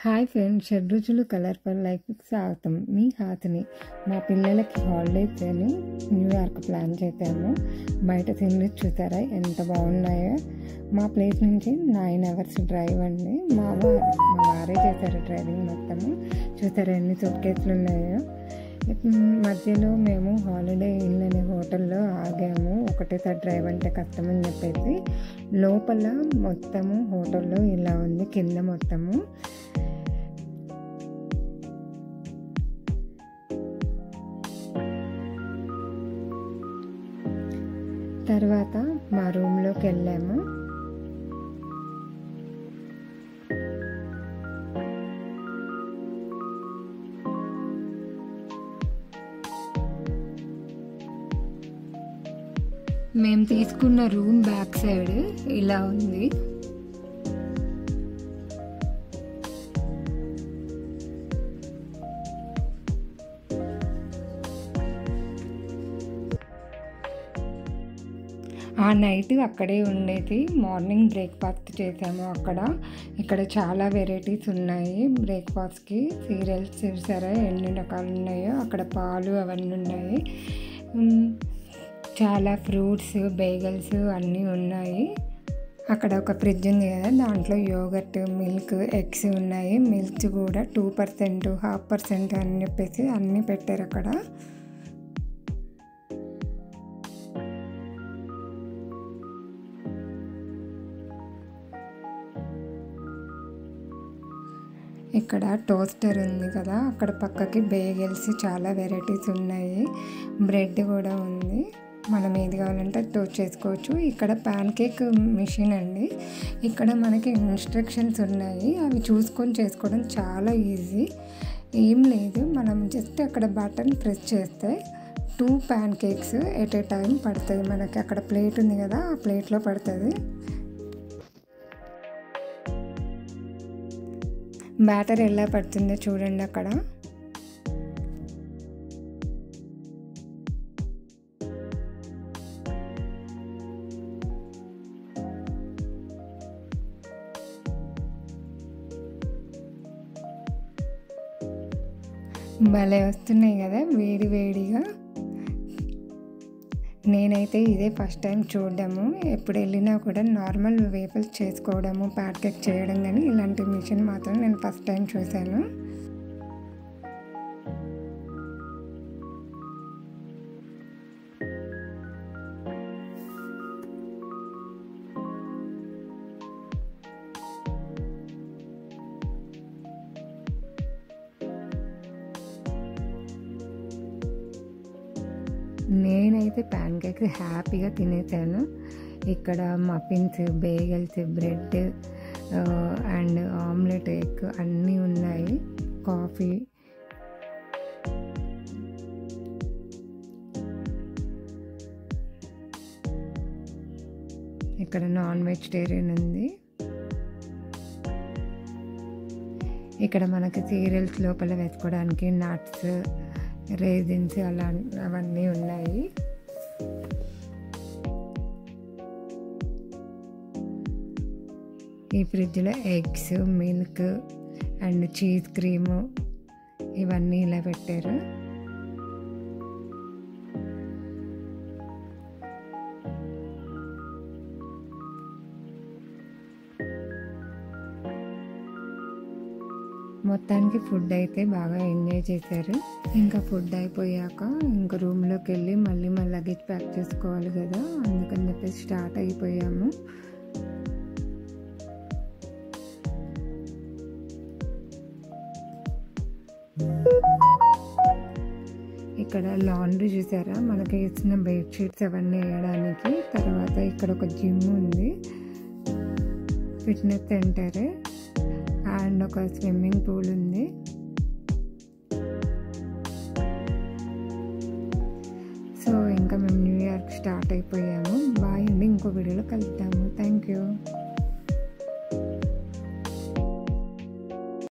Hi friends, షడ్రుచులు colourful లైఫ్కి స్వాగతం. మీ హాతిని. మా పిల్లలకి హాలిడేస్ అని న్యూయార్క్ ప్లాన్ చేశాము. బయట సీనరీ చూసారా ఎంత బాగున్నాయో. మా ప్లేస్ నుంచి 9 hours డ్రైవ్ అండి. మా వారే చేశారు డ్రైవింగ్ మొత్తము. చూసారా ఎన్ని సూట్ కేసులు ఉన్నాయో. మధ్యలో మేము హాలిడే ఇన్ అనే హోటల్లో ఆగాము. ఒకటేసారి డ్రైవ్ అంటే కష్టమని చెప్పేసి లోపల మొత్తము హోటల్లో ఇలా ఉంది. కింద మొత్తము తర్వాత మా రూమ్లోకి వెళ్ళాము. మేము తీసుకున్న రూమ్ బ్యాక్ సైడ్ ఇలా ఉంది. ఆ నైట్ అక్కడే ఉండేది. మార్నింగ్ బ్రేక్ఫాస్ట్ చేసాము ఇక్కడ చాలా వెరైటీస్ ఉన్నాయి బ్రేక్ఫాస్ట్కి. సీరియల్స్ చూసారా ఎన్ని రకాలు ఉన్నాయో. అక్కడ పాలు అవన్నీ ఉన్నాయి. చాలా ఫ్రూట్స్, బేగల్స్ అన్నీ ఉన్నాయి. అక్కడ ఒక ఫ్రిడ్జ్ ఉంది కదా, దాంట్లో యోగర్ట్, మిల్క్, ఎగ్స్ ఉన్నాయి. మిల్క్ కూడా 2%, 0.5% అని చెప్పేసి అన్నీ పెట్టారు అక్కడ. ఇక్కడ టోస్టర్ ఉంది కదా, అక్కడ పక్కకి బేగల్స్ చాలా వెరైటీస్ ఉన్నాయి. బ్రెడ్ కూడా ఉంది. మనం ఏది కావాలంటే టోస్ట్ చేసుకోవచ్చు. ఇక్కడ ప్యాన్ కేక్ మిషన్ అండి. ఇక్కడ మనకి ఇన్స్ట్రక్షన్స్ ఉన్నాయి, అవి చూసుకొని చేసుకోవడం చాలా ఈజీ. ఏం లేదు, మనం జస్ట్ అక్కడ బటన్ ప్రెస్ చేస్తే 2 pan cakes at a time పడుతుంది మనకి. అక్కడ ప్లేట్ ఉంది కదా, ఆ ప్లేట్లో పడుతుంది. బ్యాటర్ ఎలా పడుతుందో చూడండి. అక్కడ భలే వస్తున్నాయి కదా వేడి వేడిగా. నేనైతే ఇదే ఫస్ట్ టైం చూడడము. ఎప్పుడు వెళ్ళినా కూడా నార్మల్ వేఫల్స్ చేసుకోవడము, ప్యాన్ కేక్ చేయడం, కానీ ఇలాంటి మిషన్ మాత్రం నేను ఫస్ట్ టైం చూశాను. నేనైతే ప్యాన్ కేక్స్ హ్యాపీగా తినేసాను. ఇక్కడ muffins, bagels, bread and omelette, egg అన్నీ ఉన్నాయి. కాఫీ. ఇక్కడ నాన్ వెజిటేరియన్ ఉంది. ఇక్కడ మనకి సీరియల్స్ లోపల వేసుకోవడానికి నట్స్, రేజిన్స్ అవన్నీ ఉన్నాయి. ఈ ఫ్రిడ్జ్లో eggs, milk and cheese cream ఇవన్నీ ఇలా పెట్టారు. మొత్తానికి ఫుడ్ అయితే బాగా ఎంజాయ్ చేశారు. ఇంకా ఫుడ్ అయిపోయాక ఇంకా రూమ్లోకి వెళ్ళి మళ్ళీ మా లగేజ్ ప్యాక్ చేసుకోవాలి కదా, అందుకని చెప్పేసి స్టార్ట్ అయిపోయాము. ఇక్కడ లాండ్రీ చూసారా, మనకి ఇచ్చిన బెడ్షీట్స్ అవన్నీ వేయడానికి. తర్వాత ఇక్కడ ఒక జిమ్ ఉంది, ఫిట్నెస్ సెంటర్ అండ్ ఒక స్విమ్మింగ్ పూల్ ఉంది. సో ఇంకా మేము న్యూయార్క్ స్టార్ట్ అయిపోయాము. బాయ్ అండి, ఇంకో వీడియోలో కలుద్దాము. Thank you.